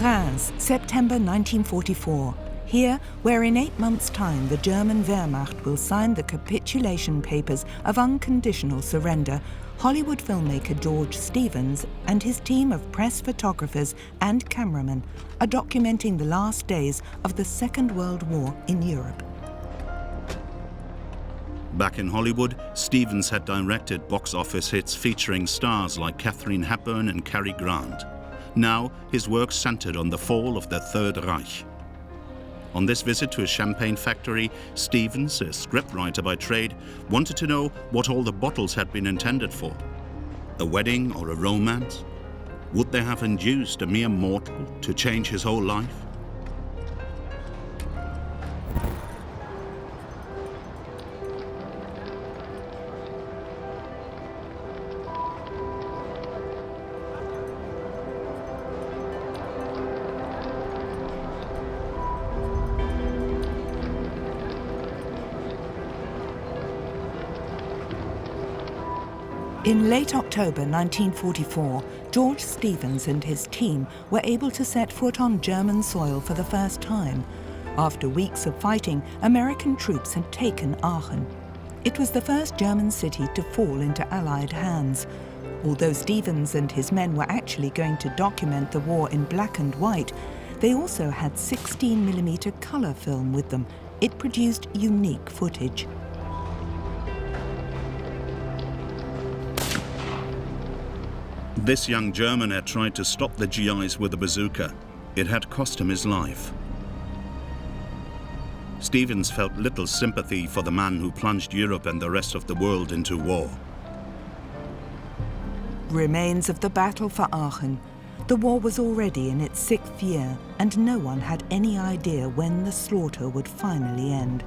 Reims, September 1944. Here, where in 8 months' time the German Wehrmacht will sign the capitulation papers of unconditional surrender, Hollywood filmmaker George Stevens and his team of press photographers and cameramen are documenting the last days of the Second World War in Europe. Back in Hollywood, Stevens had directed box office hits featuring stars like Katharine Hepburn and Cary Grant. Now, his work centered on the fall of the Third Reich. On this visit to a champagne factory, Stevens, a scriptwriter by trade, wanted to know what all the bottles had been intended for. A wedding or a romance? Would they have induced a mere mortal to change his whole life? In late October 1944, George Stevens and his team were able to set foot on German soil for the first time. After weeks of fighting, American troops had taken Aachen. It was the first German city to fall into Allied hands. Although Stevens and his men were actually going to document the war in black and white, they also had 16mm color film with them. It produced unique footage. This young German had tried to stop the GIs with a bazooka. It had cost him his life. Stevens felt little sympathy for the man who plunged Europe and the rest of the world into war. Remains of the battle for Aachen. The war was already in its 6th year, and no one had any idea when the slaughter would finally end.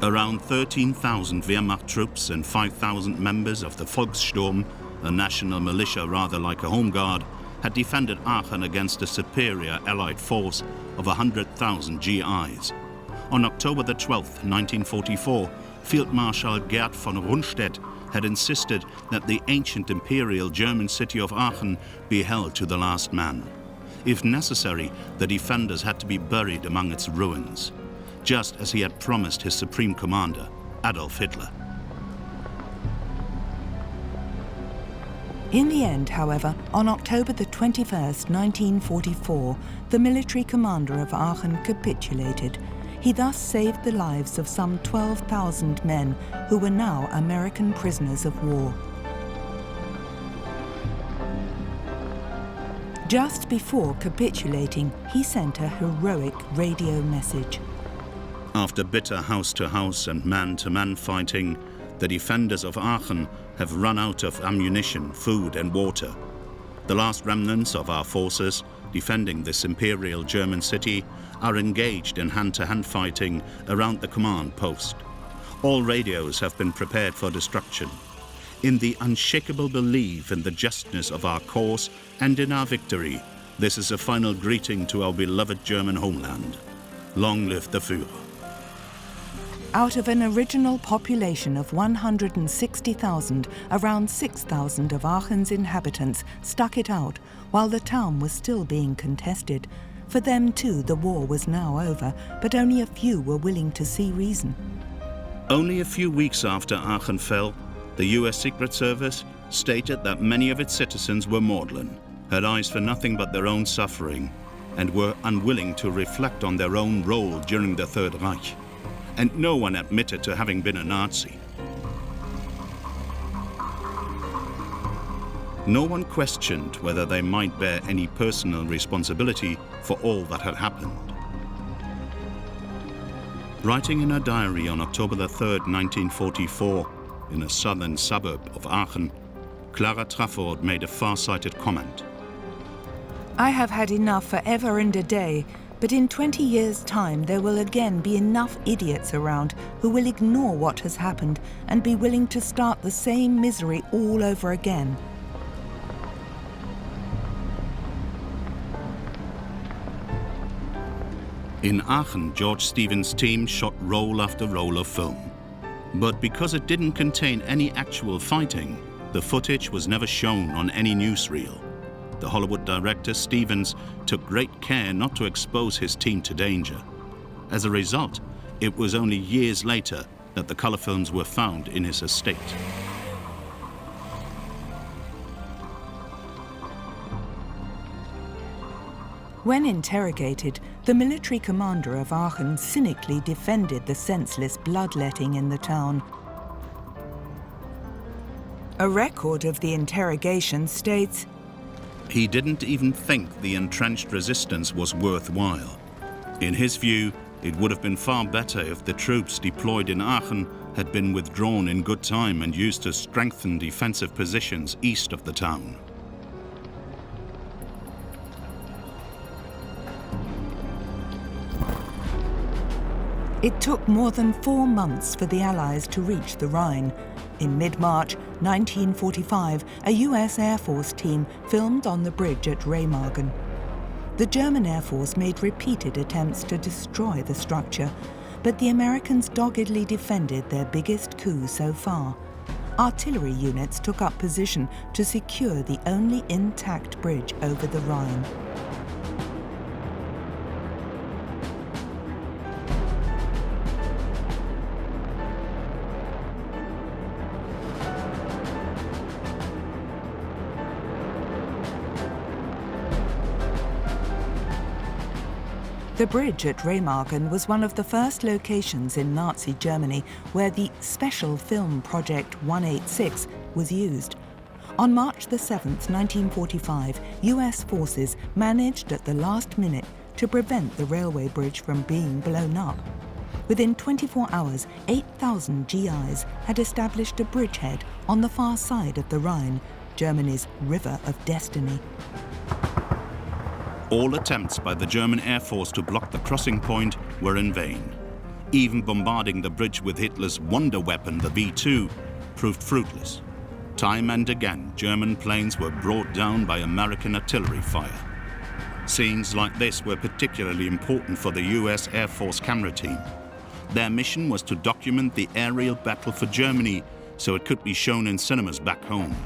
Around 13,000 Wehrmacht troops and 5,000 members of the Volkssturm, a national militia rather like a home guard, had defended Aachen against a superior Allied force of 100,000 GIs. On October the 12th, 1944, Field Marshal Gerd von Rundstedt had insisted that the ancient imperial German city of Aachen be held to the last man. If necessary, the defenders had to be buried among its ruins, just as he had promised his supreme commander, Adolf Hitler. In the end, however, on October the 21st, 1944, the military commander of Aachen capitulated. He thus saved the lives of some 12,000 men who were now American prisoners of war. Just before capitulating, he sent a heroic radio message. After bitter house-to-house and man-to-man fighting, the defenders of Aachen have run out of ammunition, food and water. The last remnants of our forces, defending this imperial German city, are engaged in hand-to-hand fighting around the command post. All radios have been prepared for destruction. In the unshakable belief in the justness of our cause and in our victory, this is a final greeting to our beloved German homeland. Long live the Führer. Out of an original population of 160,000, around 6,000 of Aachen's inhabitants stuck it out while the town was still being contested. For them too, the war was now over, but only a few were willing to see reason. Only a few weeks after Aachen fell, the US Secret Service stated that many of its citizens were maudlin, had eyes for nothing but their own suffering, and were unwilling to reflect on their own role during the Third Reich. And no one admitted to having been a Nazi. No one questioned whether they might bear any personal responsibility for all that had happened. Writing in her diary on October the 3rd, 1944, in a southern suburb of Aachen, Clara Trafford made a far-sighted comment. I have had enough forever and a day, but in 20 years' time there will again be enough idiots around who will ignore what has happened and be willing to start the same misery all over again. In Aachen, George Stevens' team shot roll after roll of film. But because it didn't contain any actual fighting, The footage was never shown on any newsreel. The Hollywood director Stevens took great care not to expose his team to danger. As a result, it was only years later that the color films were found in his estate. When interrogated, the military commander of Aachen cynically defended the senseless bloodletting in the town. A record of the interrogation states, "He didn't even think the entrenched resistance was worthwhile. In his view, it would have been far better if the troops deployed in Aachen had been withdrawn in good time and used to strengthen defensive positions east of the town." It took more than 4 months for the Allies to reach the Rhine. In mid-March 1945, a US Air Force team filmed on the bridge at Remagen. The German Air Force made repeated attempts to destroy the structure, but the Americans doggedly defended their biggest coup so far. Artillery units took up position to secure the only intact bridge over the Rhine. The bridge at Remagen was one of the first locations in Nazi Germany where the Special Film Project 186 was used. On March 7, 1945, US forces managed at the last minute to prevent the railway bridge from being blown up. Within 24 hours, 8,000 GIs had established a bridgehead on the far side of the Rhine, Germany's river of destiny. All attempts by the German Air Force to block the crossing point were in vain. Even bombarding the bridge with Hitler's wonder weapon, the V2, proved fruitless. Time and again, German planes were brought down by American artillery fire. Scenes like this were particularly important for the US Air Force camera team. Their mission was to document the aerial battle for Germany so it could be shown in cinemas back home.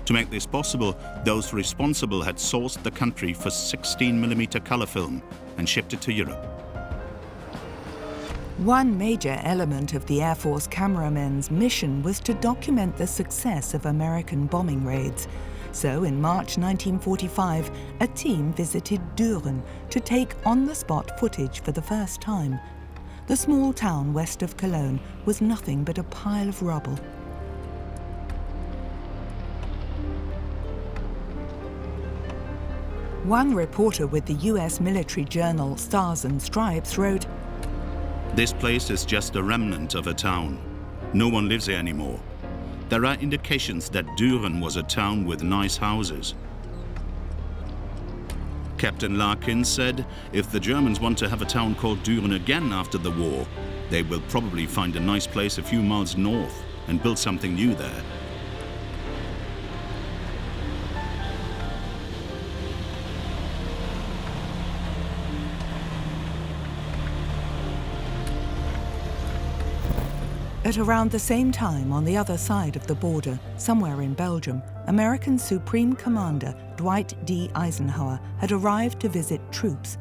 To make this possible, those responsible had sourced the country for 16mm color film and shipped it to Europe. One major element of the Air Force cameramen's mission was to document the success of American bombing raids. So in March 1945, a team visited Düren to take on-the-spot footage for the first time. The small town west of Cologne was nothing but a pile of rubble. One reporter with the US military journal Stars and Stripes wrote, "This place is just a remnant of a town. No one lives here anymore. There are indications that Düren was a town with nice houses." Captain Larkin said, "If the Germans want to have a town called Düren again after the war, they will probably find a nice place a few miles north and build something new there." At around the same time, on the other side of the border, somewhere in Belgium, American Supreme Commander Dwight D. Eisenhower had arrived to visit troops.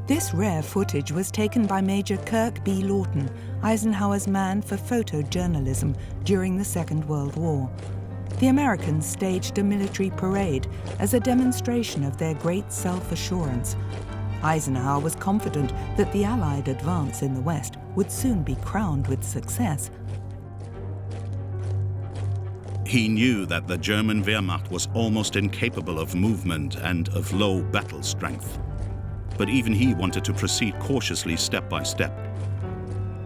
This rare footage was taken by Major Kirk B. Lawton, Eisenhower's man for photojournalism during the Second World War. The Americans staged a military parade as a demonstration of their great self-assurance. Eisenhower was confident that the Allied advance in the West would soon be crowned with success. He knew that the German Wehrmacht was almost incapable of movement and of low battle strength. But even he wanted to proceed cautiously step by step.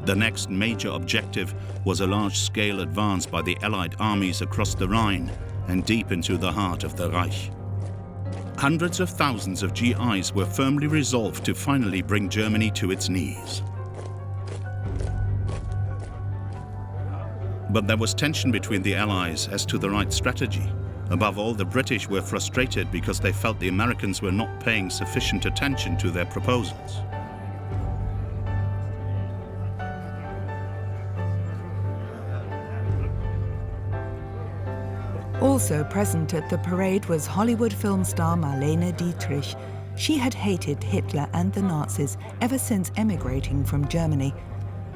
The next major objective was a large-scale advance by the Allied armies across the Rhine and deep into the heart of the Reich. Hundreds of thousands of GIs were firmly resolved to finally bring Germany to its knees. But there was tension between the Allies as to the right strategy. Above all, the British were frustrated because they felt the Americans were not paying sufficient attention to their proposals. Also present at the parade was Hollywood film star Marlene Dietrich. She had hated Hitler and the Nazis ever since emigrating from Germany.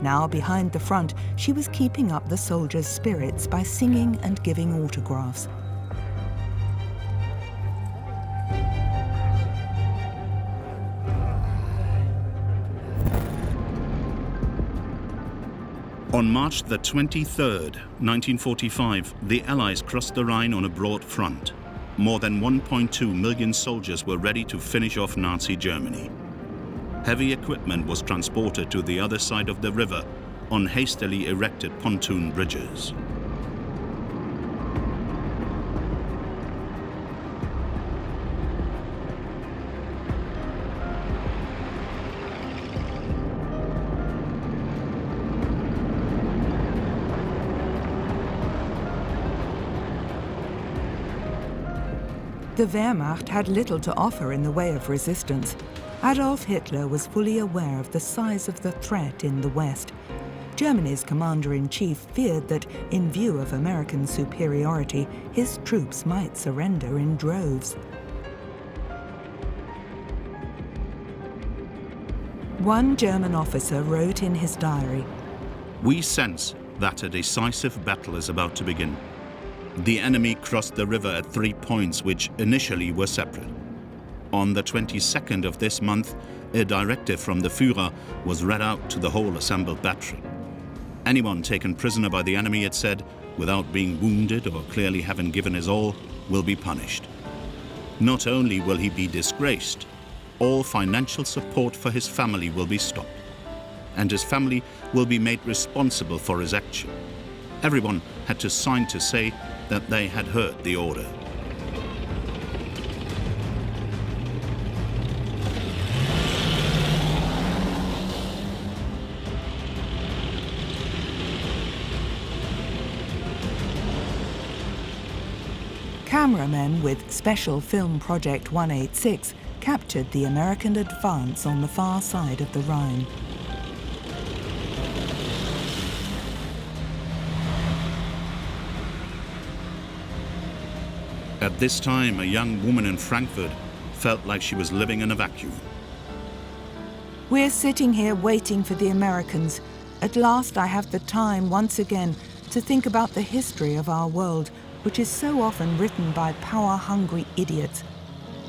Now, behind the front, she was keeping up the soldiers' spirits by singing and giving autographs. On March the 23rd, 1945, the Allies crossed the Rhine on a broad front. More than 1.2 million soldiers were ready to finish off Nazi Germany. Heavy equipment was transported to the other side of the river on hastily erected pontoon bridges. The Wehrmacht had little to offer in the way of resistance. Adolf Hitler was fully aware of the size of the threat in the West. Germany's commander-in-chief feared that, in view of American superiority, his troops might surrender in droves. One German officer wrote in his diary, "We sense that a decisive battle is about to begin. The enemy crossed the river at 3 points which initially were separate. On the 22nd of this month, a directive from the Führer was read out to the whole assembled battery. Anyone taken prisoner by the enemy, it said, without being wounded or clearly having given his all, will be punished. Not only will he be disgraced, all financial support for his family will be stopped, and his family will be made responsible for his action." Everyone had to sign to say that they had heard the order. Cameramen with Special Film Project 186 captured the American advance on the far side of the Rhine. At this time, a young woman in Frankfurt felt like she was living in a vacuum. "We're sitting here waiting for the Americans. At last I have the time once again to think about the history of our world, which is so often written by power-hungry idiots.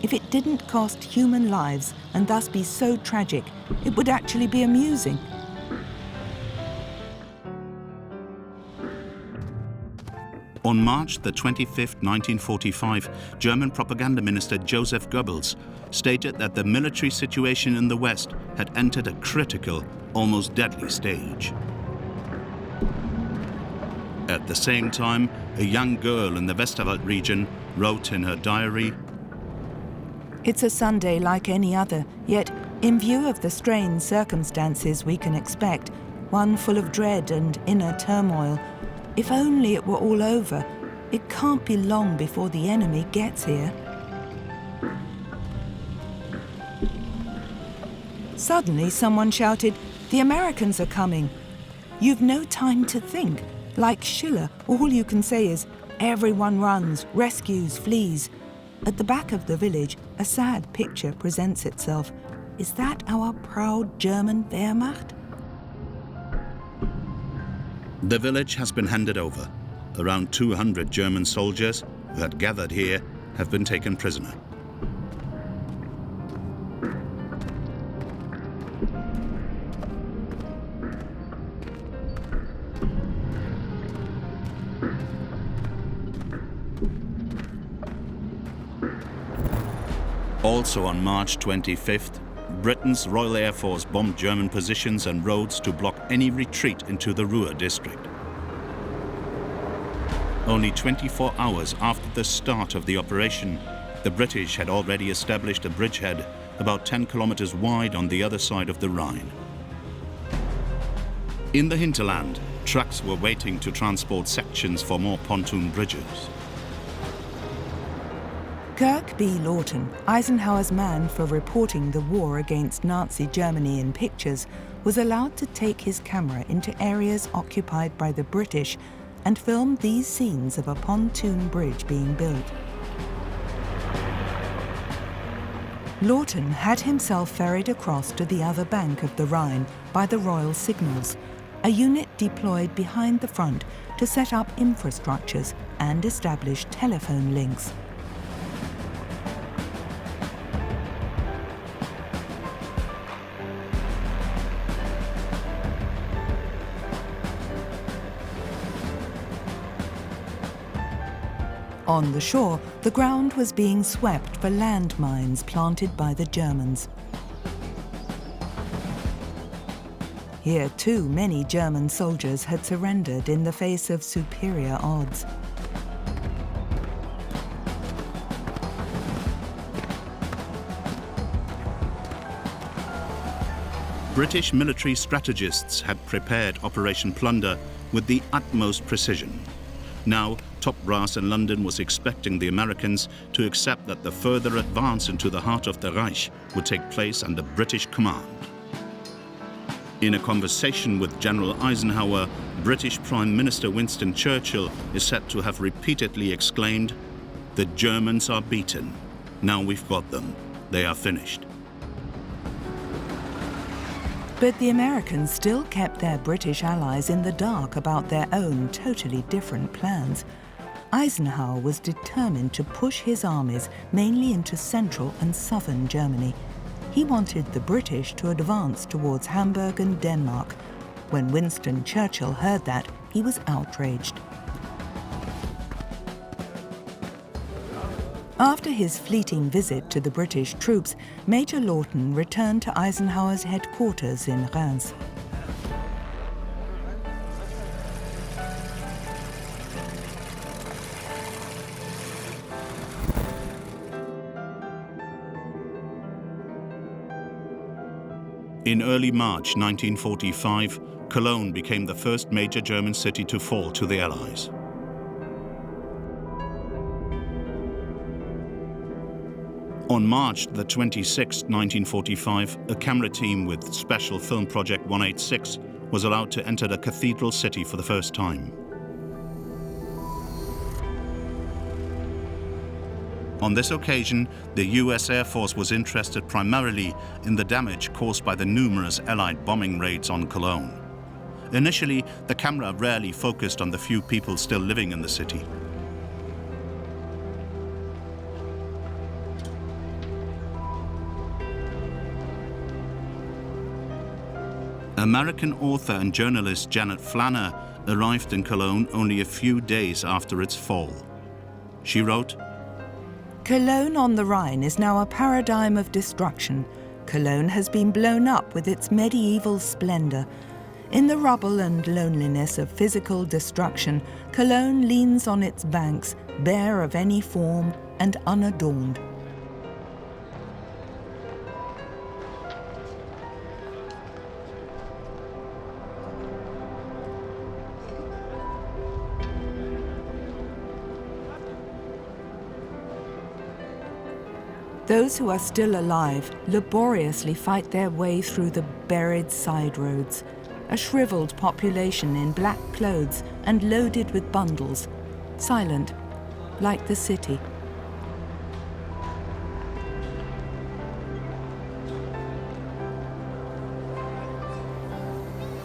If it didn't cost human lives and thus be so tragic, it would actually be amusing." On March the 25th, 1945, German propaganda minister Joseph Goebbels stated that the military situation in the West had entered a critical, almost deadly stage. At the same time, a young girl in the Westerwald region wrote in her diary, "It's a Sunday like any other, yet, in view of the strained circumstances we can expect, one full of dread and inner turmoil, if only it were all over. It can't be long before the enemy gets here." Suddenly someone shouted, "The Americans are coming!" You've no time to think. Like Schiller, all you can say is, "Everyone runs, rescues, flees." At the back of the village, a sad picture presents itself. Is that our proud German Wehrmacht? The village has been handed over. Around 200 German soldiers who had gathered here have been taken prisoner. Also on March 25th, Britain's Royal Air Force bombed German positions and roads to block any retreat into the Ruhr district. Only 24 hours after the start of the operation, the British had already established a bridgehead about 10 kilometers wide on the other side of the Rhine. In the hinterland, trucks were waiting to transport sections for more pontoon bridges. Kirk B. Lawton, Eisenhower's man for reporting the war against Nazi Germany in pictures, was allowed to take his camera into areas occupied by the British and filmed these scenes of a pontoon bridge being built. Lawton had himself ferried across to the other bank of the Rhine by the Royal Signals, a unit deployed behind the front to set up infrastructures and establish telephone links. On the shore, the ground was being swept for landmines planted by the Germans. Here too, many German soldiers had surrendered in the face of superior odds. British military strategists had prepared Operation Plunder with the utmost precision. Now, top brass in London was expecting the Americans to accept that the further advance into the heart of the Reich would take place under British command. In a conversation with General Eisenhower, British Prime Minister Winston Churchill is said to have repeatedly exclaimed, "The Germans are beaten. Now we've got them. They are finished." But the Americans still kept their British allies in the dark about their own totally different plans. Eisenhower was determined to push his armies mainly into central and southern Germany. He wanted the British to advance towards Hamburg and Denmark. When Winston Churchill heard that, he was outraged. After his fleeting visit to the British troops, Major Lawton returned to Eisenhower's headquarters in Reims. In early March 1945, Cologne became the first major German city to fall to the Allies. On March the 26th, 1945, a camera team with Special Film Project 186 was allowed to enter the cathedral city for the first time. On this occasion, the US Air Force was interested primarily in the damage caused by the numerous Allied bombing raids on Cologne. Initially, the camera rarely focused on the few people still living in the city. American author and journalist Janet Flanner arrived in Cologne only a few days after its fall. She wrote, Cologne on the Rhine is now a paradigm of destruction. Cologne has been blown up with its medieval splendor. In the rubble and loneliness of physical destruction, Cologne leans on its banks, bare of any form and unadorned. Those who are still alive laboriously fight their way through the buried side roads, a shriveled population in black clothes and loaded with bundles, silent, like the city.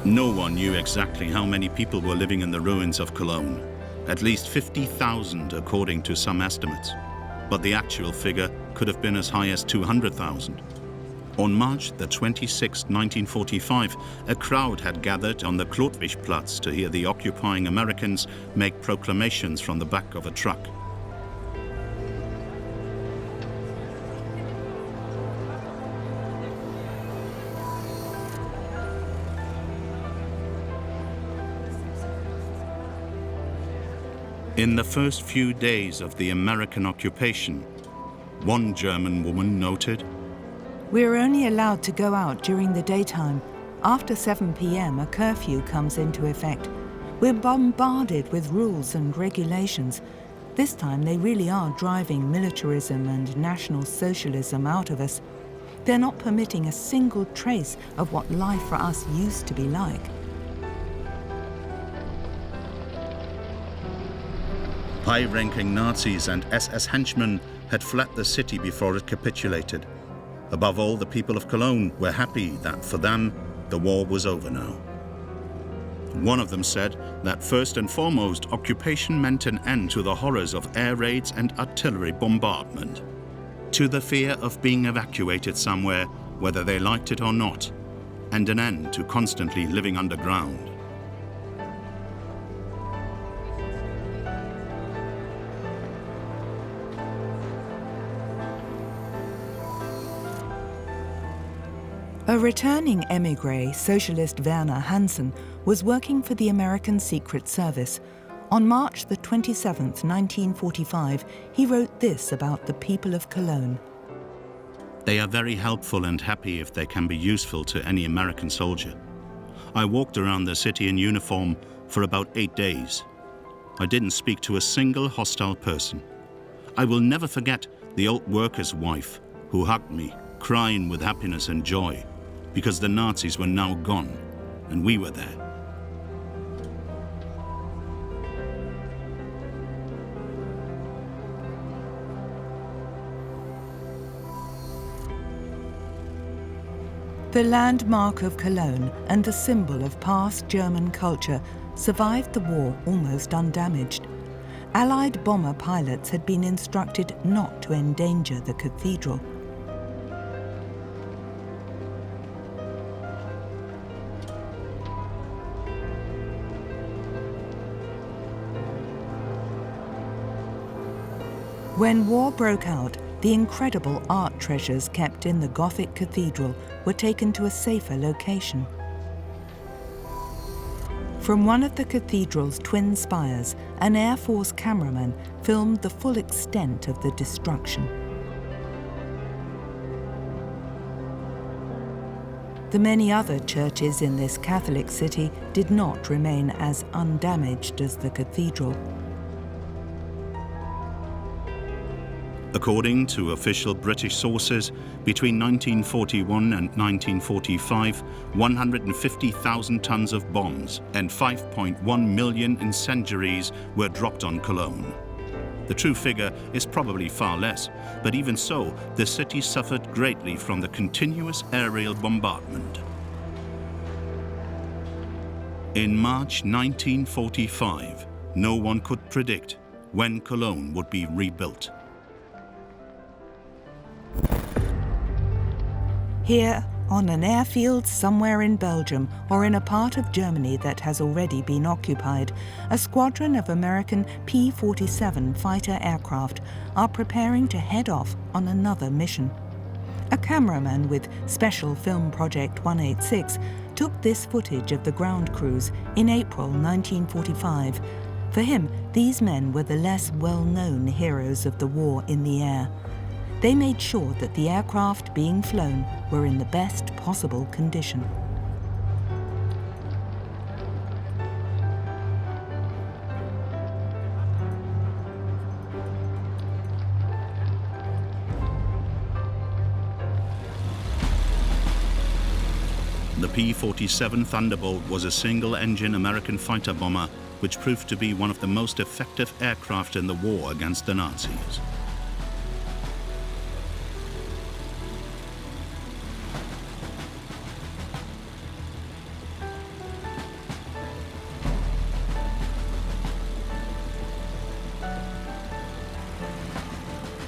No one knew exactly how many people were living in the ruins of Cologne. At least 50,000 according to some estimates. But the actual figure could have been as high as 200,000. On March the 26th, 1945, a crowd had gathered on the Chlodwigplatz to hear the occupying Americans make proclamations from the back of a truck. In the first few days of the American occupation, one German woman noted, "We're only allowed to go out during the daytime. After 7 p.m., a curfew comes into effect. We're bombarded with rules and regulations. This time they really are driving militarism and National Socialism out of us. They're not permitting a single trace of what life for us used to be like." High-ranking Nazis and SS henchmen had fled the city before it capitulated. Above all, the people of Cologne were happy that for them, the war was over now. One of them said that first and foremost, occupation meant an end to the horrors of air raids and artillery bombardment, to the fear of being evacuated somewhere, whether they liked it or not, and an end to constantly living underground. A returning émigré, socialist Werner Hansen, was working for the American Secret Service. On March the 27th, 1945, he wrote this about the people of Cologne. They are very helpful and happy if they can be useful to any American soldier. I walked around the city in uniform for about 8 days. I didn't speak to a single hostile person. I will never forget the old worker's wife who hugged me, crying with happiness and joy, because the Nazis were now gone, and we were there. The landmark of Cologne and the symbol of past German culture survived the war almost undamaged. Allied bomber pilots had been instructed not to endanger the cathedral. When war broke out, the incredible art treasures kept in the Gothic cathedral were taken to a safer location. From one of the cathedral's twin spires, an Air Force cameraman filmed the full extent of the destruction. The many other churches in this Catholic city did not remain as undamaged as the cathedral. According to official British sources, between 1941 and 1945, 150,000 tons of bombs and 5.1 million incendiaries were dropped on Cologne. The true figure is probably far less, but even so, the city suffered greatly from the continuous aerial bombardment. In March 1945, no one could predict when Cologne would be rebuilt. Here, on an airfield somewhere in Belgium or in a part of Germany that has already been occupied, a squadron of American P-47 fighter aircraft are preparing to head off on another mission. A cameraman with Special Film Project 186 took this footage of the ground crews in April 1945. For him, these men were the less well-known heroes of the war in the air. They made sure that the aircraft being flown were in the best possible condition. The P-47 Thunderbolt was a single-engine American fighter bomber which proved to be one of the most effective aircraft in the war against the Nazis.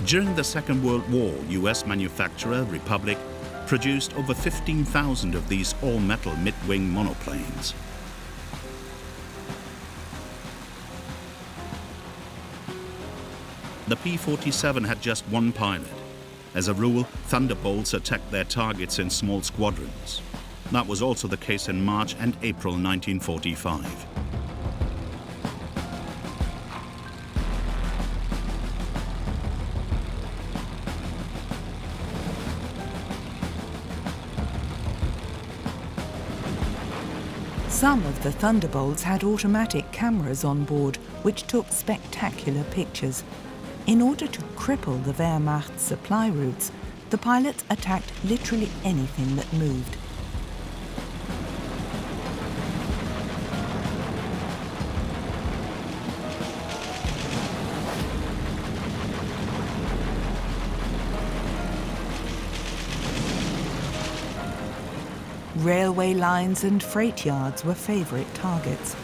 During the Second World War, US manufacturer Republic produced over 15,000 of these all-metal mid-wing monoplanes. The P-47 had just one pilot. As a rule, Thunderbolts attacked their targets in small squadrons. That was also the case in March and April 1945. Some of the Thunderbolts had automatic cameras on board, which took spectacular pictures. In order to cripple the Wehrmacht's supply routes, the pilots attacked literally anything that moved. Railway lines and freight yards were favorite targets.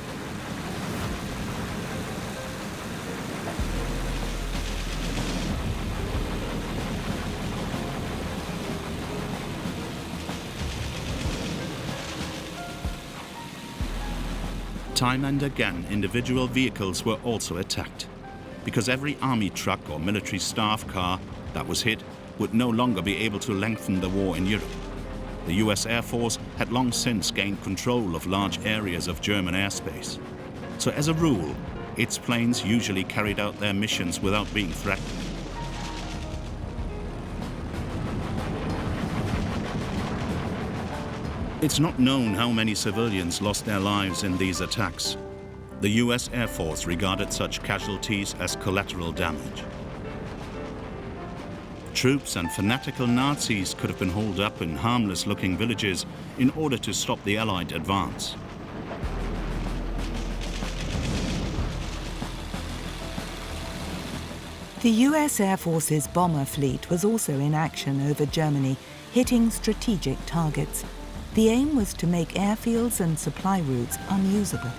Time and again, individual vehicles were also attacked, because every army truck or military staff car that was hit would no longer be able to lengthen the war in Europe. The US Air Force had long since gained control of large areas of German airspace. So as a rule, its planes usually carried out their missions without being threatened. It's not known how many civilians lost their lives in these attacks. The US Air Force regarded such casualties as collateral damage. Troops and fanatical Nazis could have been holed up in harmless-looking villages in order to stop the Allied advance. The US Air Force's bomber fleet was also in action over Germany, hitting strategic targets. The aim was to make airfields and supply routes unusable.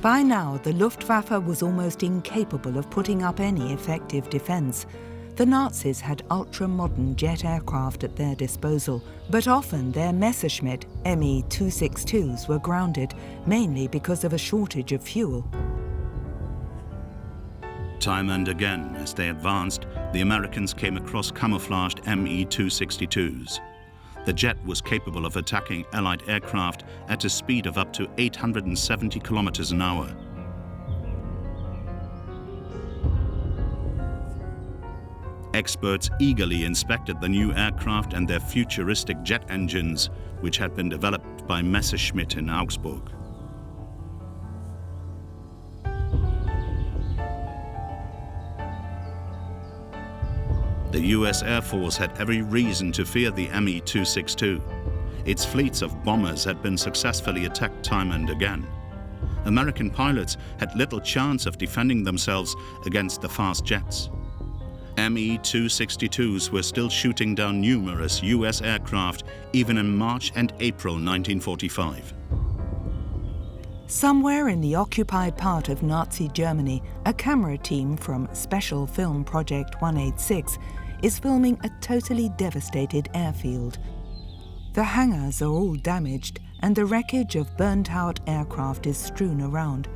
By now, the Luftwaffe was almost incapable of putting up any effective defense. The Nazis had ultra-modern jet aircraft at their disposal, but often their Messerschmitt Me-262s were grounded, mainly because of a shortage of fuel. Time and again, as they advanced, the Americans came across camouflaged Me-262s. The jet was capable of attacking Allied aircraft at a speed of up to 870 kilometers an hour. Experts eagerly inspected the new aircraft and their futuristic jet engines, which had been developed by Messerschmitt in Augsburg. The US Air Force had every reason to fear the Me-262. Its fleets of bombers had been successfully attacked time and again. American pilots had little chance of defending themselves against the fast jets. Me-262s were still shooting down numerous US aircraft even in March and April 1945. Somewhere in the occupied part of Nazi Germany, a camera team from Special Film Project 186 is filming a totally devastated airfield. The hangars are all damaged and the wreckage of burnt-out aircraft is strewn around.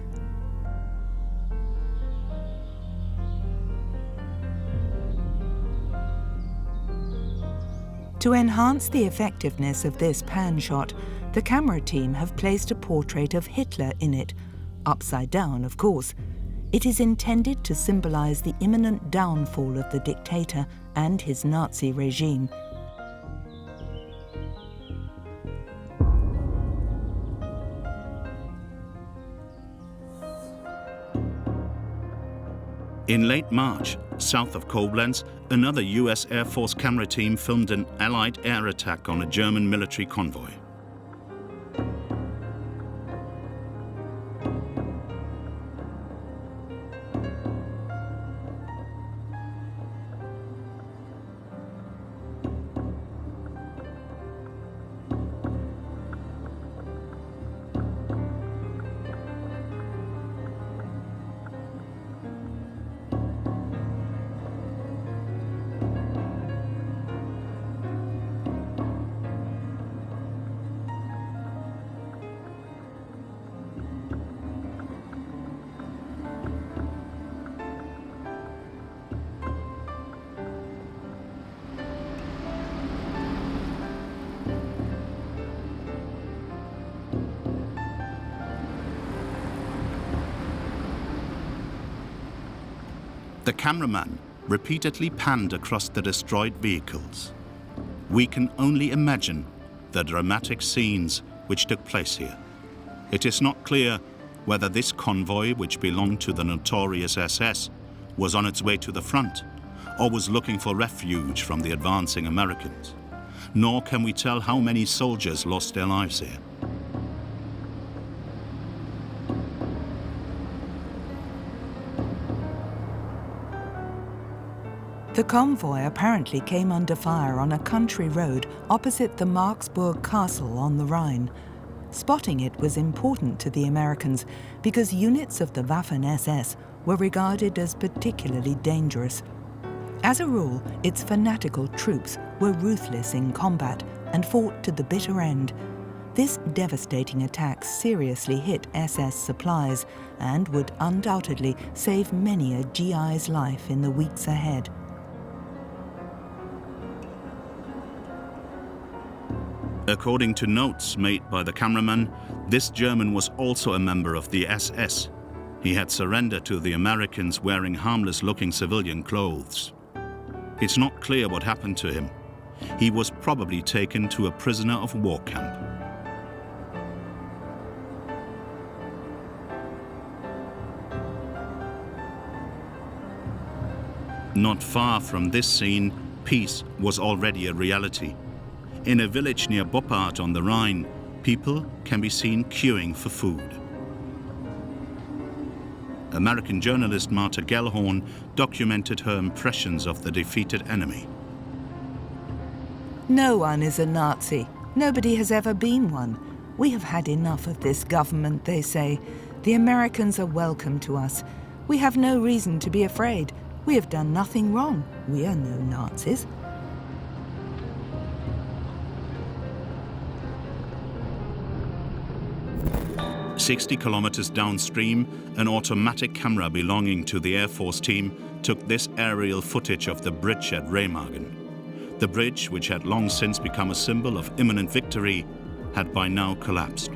To enhance the effectiveness of this pan shot, the camera team have placed a portrait of Hitler in it, upside down, of course. It is intended to symbolize the imminent downfall of the dictator and his Nazi regime. In late March, south of Koblenz, another US Air Force camera team filmed an Allied air attack on a German military convoy. The cameraman repeatedly panned across the destroyed vehicles. We can only imagine the dramatic scenes which took place here. It is not clear whether this convoy, which belonged to the notorious SS, was on its way to the front or was looking for refuge from the advancing Americans. Nor can we tell how many soldiers lost their lives here. The convoy apparently came under fire on a country road opposite the Marksburg Castle on the Rhine. Spotting it was important to the Americans because units of the Waffen-SS were regarded as particularly dangerous. As a rule, its fanatical troops were ruthless in combat and fought to the bitter end. This devastating attack seriously hit SS supplies and would undoubtedly save many a GI's life in the weeks ahead. According to notes made by the cameraman, this German was also a member of the SS. He had surrendered to the Americans wearing harmless-looking civilian clothes. It's not clear what happened to him. He was probably taken to a prisoner of war camp. Not far from this scene, peace was already a reality. In a village near Boppard on the Rhine, people can be seen queuing for food. American journalist Martha Gellhorn documented her impressions of the defeated enemy. No one is a Nazi. Nobody has ever been one. We have had enough of this government, they say. The Americans are welcome to us. We have no reason to be afraid. We have done nothing wrong. We are no Nazis. "60 kilometers downstream, an automatic camera belonging to the Air Force team took this aerial footage of the bridge at Remagen. The bridge, which had long since become a symbol of imminent victory, had by now collapsed.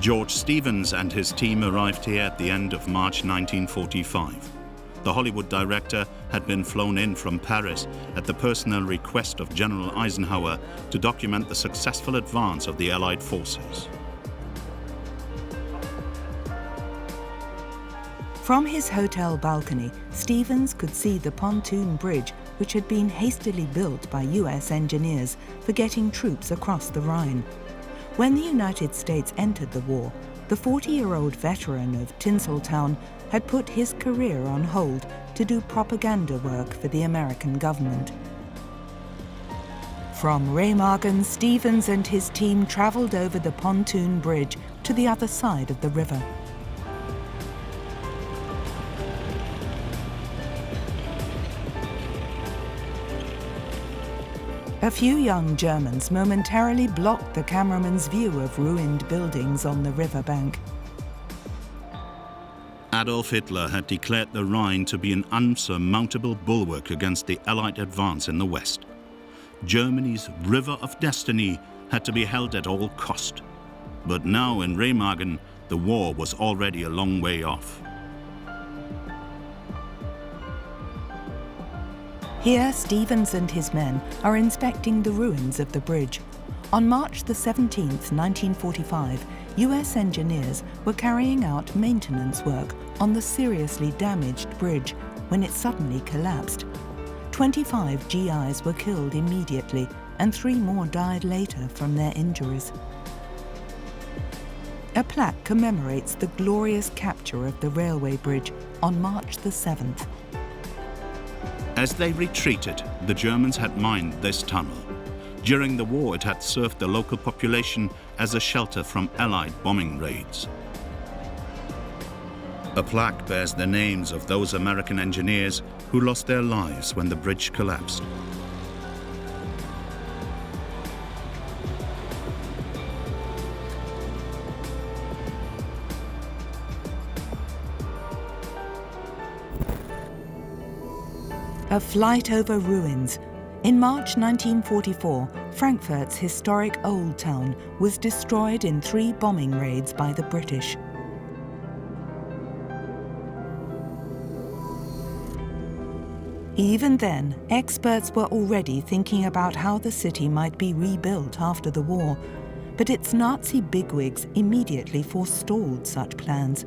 George Stevens and his team arrived here at the end of March 1945. The Hollywood director had been flown in from Paris at the personal request of General Eisenhower to document the successful advance of the Allied forces. From his hotel balcony, Stevens could see the pontoon bridge which had been hastily built by US engineers for getting troops across the Rhine. When the United States entered the war, the 40-year-old veteran of Tinseltown had put his career on hold to do propaganda work for the American government. From Remagen, Stevens and his team traveled over the pontoon bridge to the other side of the river. A few young Germans momentarily blocked the cameraman's view of ruined buildings on the riverbank. Adolf Hitler had declared the Rhine to be an unsurmountable bulwark against the Allied advance in the West. Germany's river of destiny had to be held at all cost. But now in Remagen, the war was already a long way off. Here, Stevens and his men are inspecting the ruins of the bridge. On March the 17th, 1945, US engineers were carrying out maintenance work on the seriously damaged bridge when it suddenly collapsed. 25 GIs were killed immediately, and 3 more died later from their injuries. A plaque commemorates the glorious capture of the railway bridge on March the 7th. As they retreated, the Germans had mined this tunnel. During the war, it had served the local population as a shelter from Allied bombing raids. A plaque bears the names of those American engineers who lost their lives when the bridge collapsed. A flight over ruins. In March 1944, Frankfurt's historic Old Town was destroyed in 3 bombing raids by the British. Even then, experts were already thinking about how the city might be rebuilt after the war, but its Nazi bigwigs immediately forestalled such plans.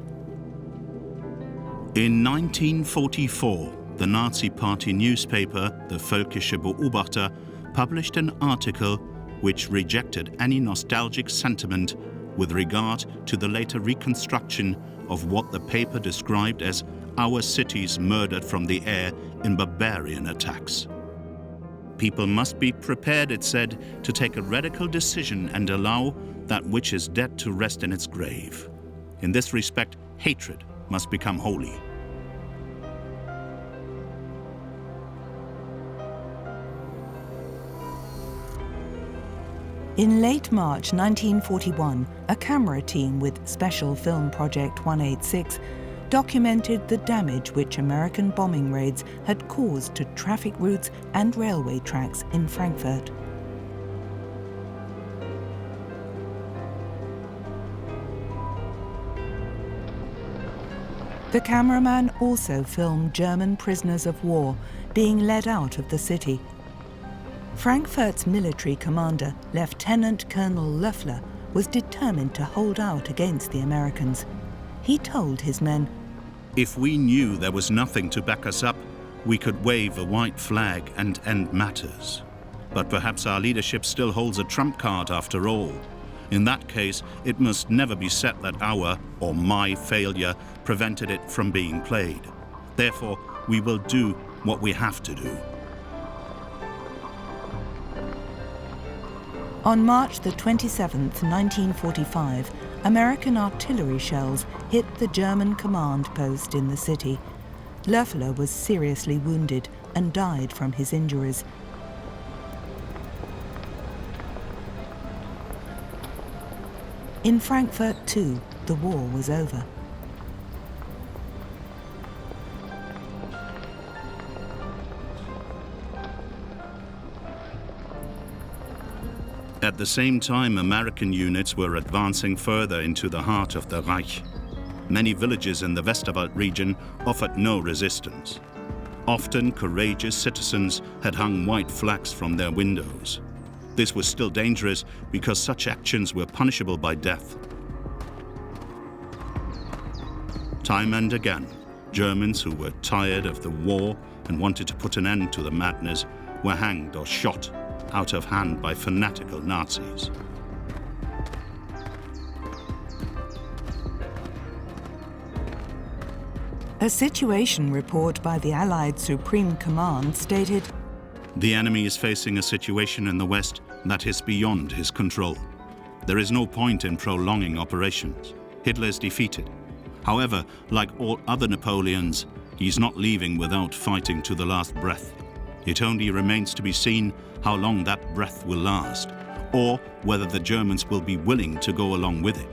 In 1944, the Nazi Party newspaper, the Völkische Beobachter, published an article which rejected any nostalgic sentiment with regard to the later reconstruction of what the paper described as our cities murdered from the air in barbarian attacks. People must be prepared, it said, to take a radical decision and allow that which is dead to rest in its grave. In this respect, hatred must become holy. In late March 1941, a camera team with Special Film Project 186 documented the damage which American bombing raids had caused to traffic routes and railway tracks in Frankfurt. The cameraman also filmed German prisoners of war being led out of the city. Frankfurt's military commander, Lieutenant Colonel Loeffler, was determined to hold out against the Americans. He told his men, "If we knew there was nothing to back us up, we could wave a white flag and end matters. But perhaps our leadership still holds a trump card after all. In that case, it must never be said that our, or my, failure prevented it from being played. Therefore, we will do what we have to do." On March the 27th, 1945, American artillery shells hit the German command post in the city. Loeffler was seriously wounded and died from his injuries. In Frankfurt, too, the war was over. At the same time, American units were advancing further into the heart of the Reich. Many villages in the Westerwald region offered no resistance. Often, courageous citizens had hung white flags from their windows. This was still dangerous because such actions were punishable by death. Time and again, Germans who were tired of the war and wanted to put an end to the madness were hanged or shot out of hand by fanatical Nazis. A situation report by the Allied Supreme Command stated, "The enemy is facing a situation in the West that is beyond his control. There is no point in prolonging operations. Hitler is defeated. However, like all other Napoleons, he's not leaving without fighting to the last breath. It only remains to be seen how long that breath will last, or whether the Germans will be willing to go along with it."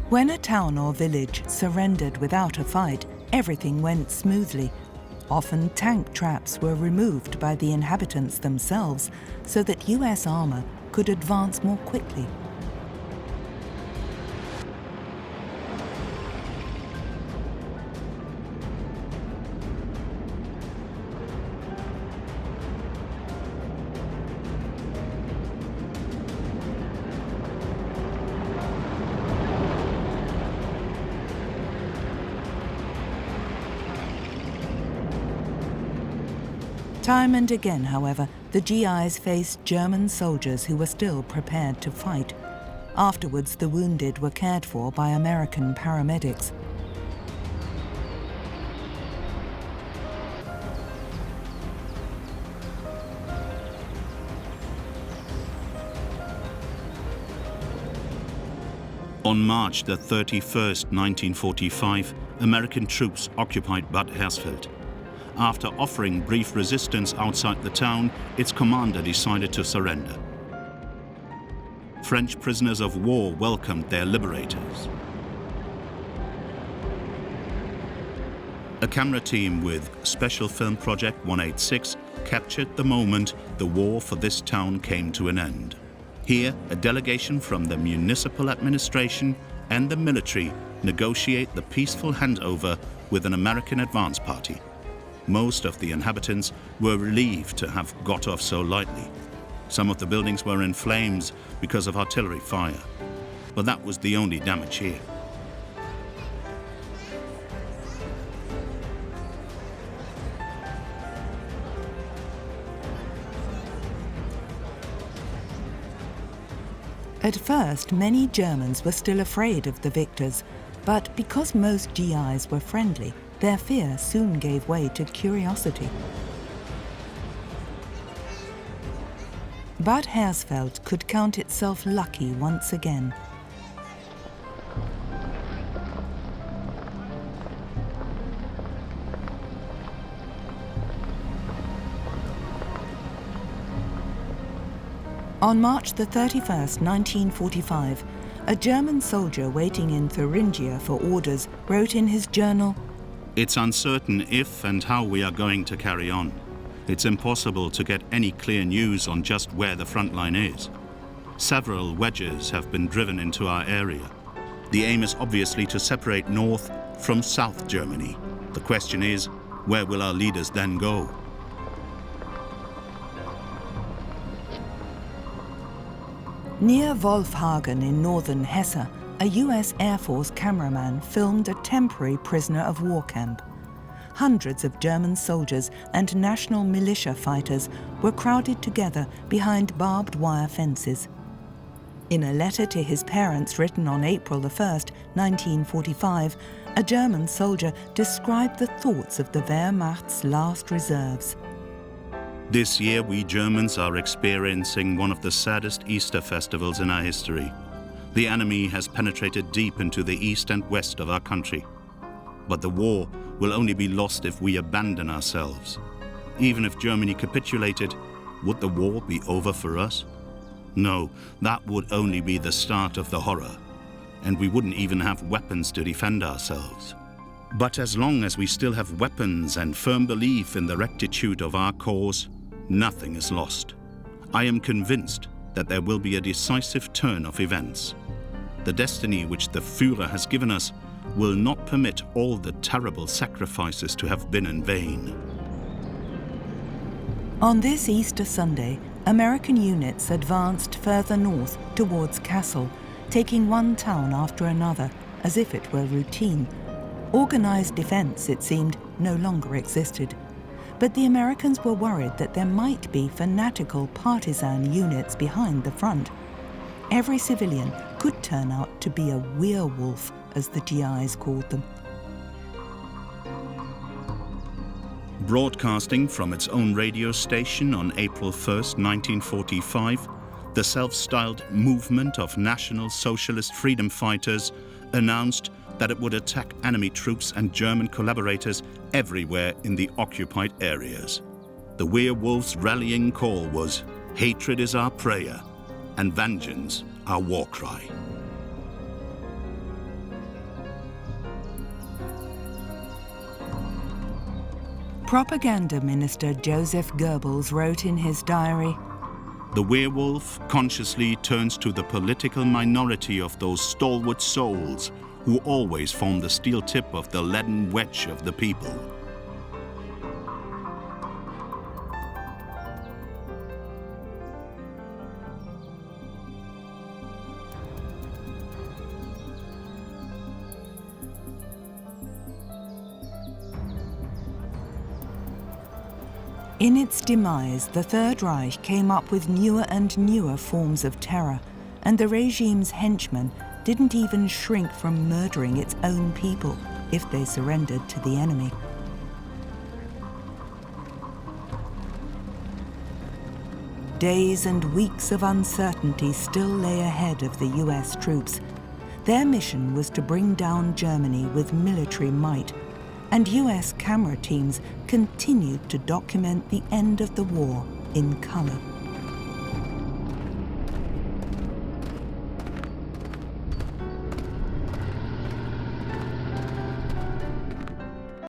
When a town or village surrendered without a fight, everything went smoothly. Often tank traps were removed by the inhabitants themselves so that US armor could advance more quickly. Time and again, however, the GIs faced German soldiers who were still prepared to fight. Afterwards, the wounded were cared for by American paramedics. On March the 31st, 1945, American troops occupied Bad Hersfeld. After offering brief resistance outside the town, its commander decided to surrender. French prisoners of war welcomed their liberators. A camera team with Special Film Project 186 captured the moment the war for this town came to an end. Here, a delegation from the municipal administration and the military negotiate the peaceful handover with an American advance party. Most of the inhabitants were relieved to have got off so lightly. Some of the buildings were in flames because of artillery fire, but that was the only damage here. At first, many Germans were still afraid of the victors, but because most GIs were friendly, their fear soon gave way to curiosity. Bad Hersfeld could count itself lucky once again. On March the 31st, 1945, a German soldier waiting in Thuringia for orders wrote in his journal, "It's uncertain if and how we are going to carry on. It's impossible to get any clear news on just where the front line is. Several wedges have been driven into our area. The aim is obviously to separate North from South Germany. The question is, where will our leaders then go?" Near Wolfhagen in northern Hesse, a US Air Force cameraman filmed a temporary prisoner of war camp. Hundreds of German soldiers and national militia fighters were crowded together behind barbed wire fences. In a letter to his parents written on April 1st, 1945, a German soldier described the thoughts of the Wehrmacht's last reserves. "This year we Germans are experiencing one of the saddest Easter festivals in our history. The enemy has penetrated deep into the east and west of our country. But the war will only be lost if we abandon ourselves. Even if Germany capitulated, would the war be over for us? No, that would only be the start of the horror, and we wouldn't even have weapons to defend ourselves. But as long as we still have weapons and firm belief in the rectitude of our cause, nothing is lost. I am convinced that there will be a decisive turn of events. The destiny which the Führer has given us will not permit all the terrible sacrifices to have been in vain." On this Easter Sunday, American units advanced further north towards Kassel, taking one town after another, as if it were routine. Organized defense, it seemed, no longer existed. But the Americans were worried that there might be fanatical partisan units behind the front. Every civilian could turn out to be a werewolf, as the GIs called them. Broadcasting from its own radio station on April 1st, 1945, the self-styled Movement of National Socialist Freedom Fighters announced that it would attack enemy troops and German collaborators everywhere in the occupied areas. The werewolves' rallying call was, "Hatred is our prayer, and vengeance our war cry." Propaganda Minister Joseph Goebbels wrote in his diary, "The werewolf consciously turns to the political minority of those stalwart souls who always form the steel tip of the leaden wedge of the people." In its demise, the Third Reich came up with newer and newer forms of terror, and the regime's henchmen didn't even shrink from murdering its own people if they surrendered to the enemy. Days and weeks of uncertainty still lay ahead of the US troops. Their mission was to bring down Germany with military might, and US camera teams continued to document the end of the war in color.